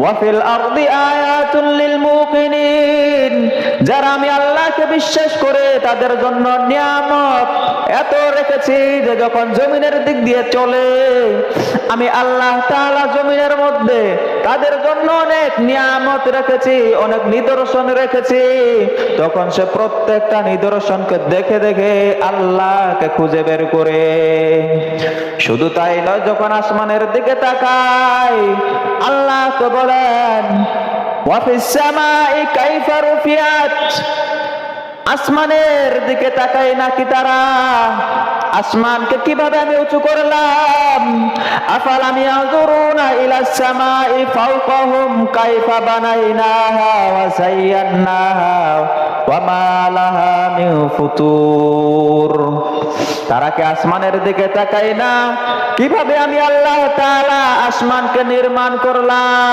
ওয়া ফিল আরদি আয়াতুল লিল মুকিনিন, যারা আমি আল্লাহকে বিশ্বাস করে তাদের জন্য নিয়ামত এত রেখেছি যে যখন জমিনের দিক দিয়ে চলে আমি আল্লাহ তাআলা জমিনের মধ্যে তাদের জন্য অনেক নিয়ামত রেখেছি, অনেক নিদর্শন রেখেছি। তখন সে প্রত্যেকটা নিদর্শনকে দেখে দেখে আল্লাহকে খুঁজে বের করে। শুধু তাই নয়, যখন আসমানের দিকে তাকায় আল্লাহকে বলেন ওয়া ফিস সামাই কাইফা রুফিয়াত, আসমানের দিকে তাকাই নাকি তারা, আসমানকে কিভাবে আমি উঁচু করলাম। আফালাম ইয়ানজুরুনা ইলাস সামাই ফাওকাহুম কাইফা বানাইনাহা ওয়া যায়্যানাহা ওয়া মা লাহা মিন ফুতুর, তারা কি আসমানের দিকে তাকায় না কিভাবে আমি আল্লাহ তাআলা আসমানকে নির্মাণ করলাম।